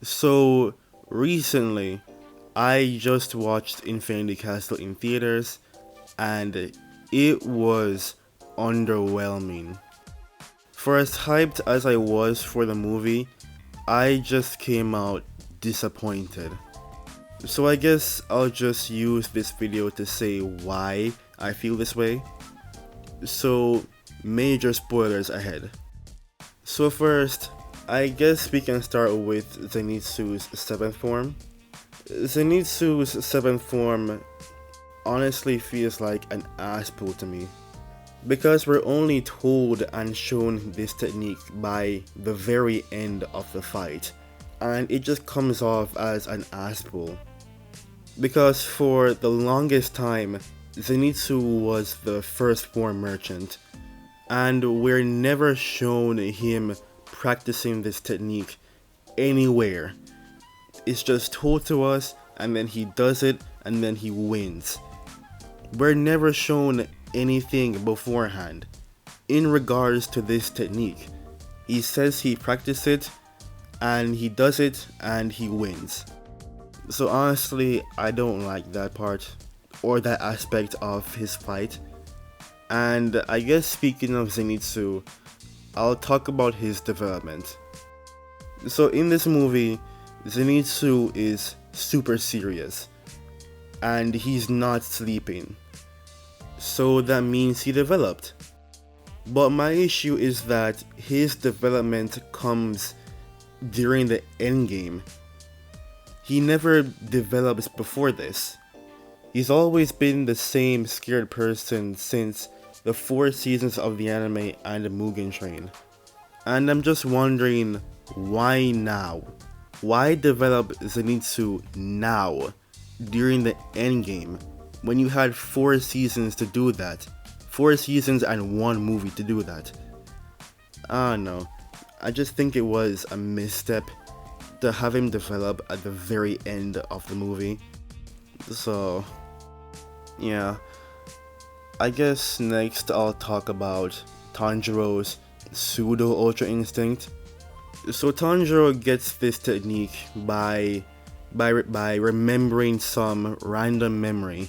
So recently, I just watched Infinity Castle in theaters, and it was underwhelming. For as hyped as I was for the movie, I just came out disappointed. So I guess I'll just use this video to say why I feel this way. So, major spoilers ahead. So first, I guess we can start with Zenitsu's 7th form. Zenitsu's 7th form honestly feels like an ass pull to me. Because we're only told and shown this technique by the very end of the fight, and it just comes off as an ass pull. Because for the longest time, Zenitsu was the first form merchant, and we're never shown him practicing this technique anywhere. It's just told to us, and then he does it, and then he wins. We're never shown anything beforehand in regards to this technique. He says he practiced it, and he does it, and he wins. So honestly, I don't like that part, or that aspect of his fight. And I guess speaking of Zenitsu, I'll talk about his development. So in this movie, Zenitsu is super serious, and he's not sleeping. So that means he developed. But my issue is that his development comes during the endgame. He never develops before this. He's always been the same scared person since the 4 seasons of the anime and the Mugen Train. And I'm just wondering, why now? Why develop Zenitsu now, during the endgame, when you had 4 seasons to do that? 4 seasons and 1 movie to do that. I don't know. I just think it was a misstep to have him develop at the very end of the movie. So, yeah. I guess next I'll talk about Tanjiro's pseudo ultra instinct. So Tanjiro gets this technique by remembering some random memory.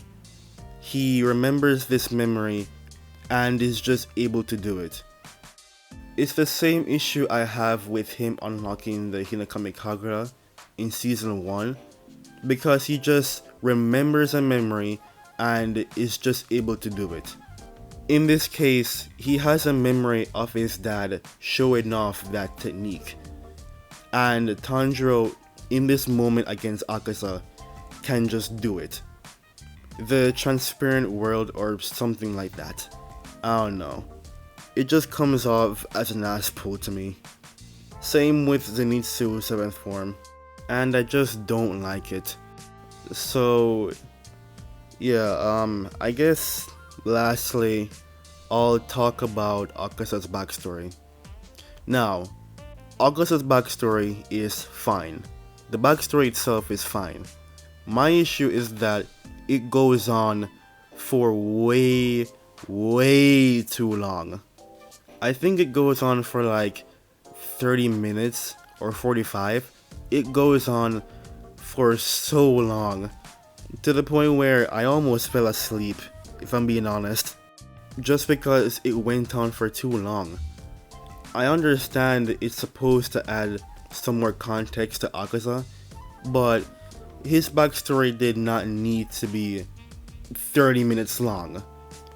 He remembers this memory and is just able to do it. It's the same issue I have with him unlocking the Hinokami Kagura in season 1, because he just remembers a memory and is just able to do it. In this case, he has a memory of his dad showing off that technique, and Tanjiro in this moment against Akaza can just do it. The transparent world or something like that. I don't know. It just comes off as an ass pull to me. Same with Zenitsu's 7th form, and I just don't like it. So, yeah, I guess lastly, I'll talk about Akaza's backstory. Now, Akaza's backstory is fine. The backstory itself is fine. My issue is that it goes on for way too long. I think it goes on for like 30 minutes or 45. It goes on for so long, to the point where I almost fell asleep, if I'm being honest, just because it went on for too long. I understand it's supposed to add some more context to Akaza, but his backstory did not need to be 30 minutes long.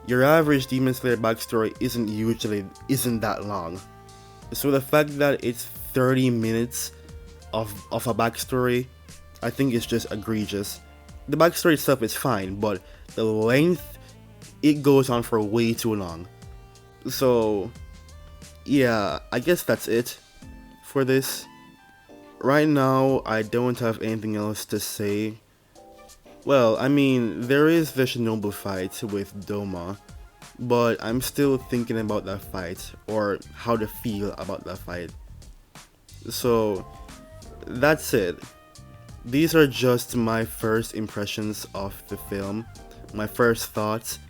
Your average Demon Slayer backstory isn't that long. So the fact that it's 30 minutes of a backstory, I think is just egregious. The backstory itself is fine, but the length, it goes on for way too long. So, yeah, I guess that's it for this. Right now, I don't have anything else to say. Well, I mean, there is the Shinobu fight with Doma, but I'm still thinking about that fight, or how to feel about that fight. So, that's it. These are just my first impressions of the film, my first thoughts,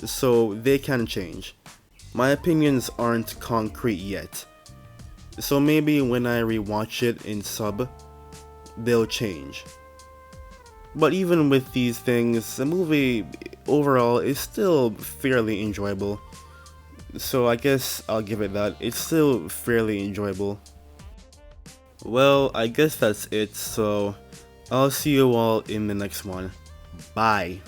so they can change. My opinions aren't concrete yet. So maybe when I rewatch it in sub, they'll change. But even with these things, the movie overall is still fairly enjoyable. So I guess I'll give it that. It's still fairly enjoyable. Well, I guess that's it. So I'll see you all in the next one. Bye.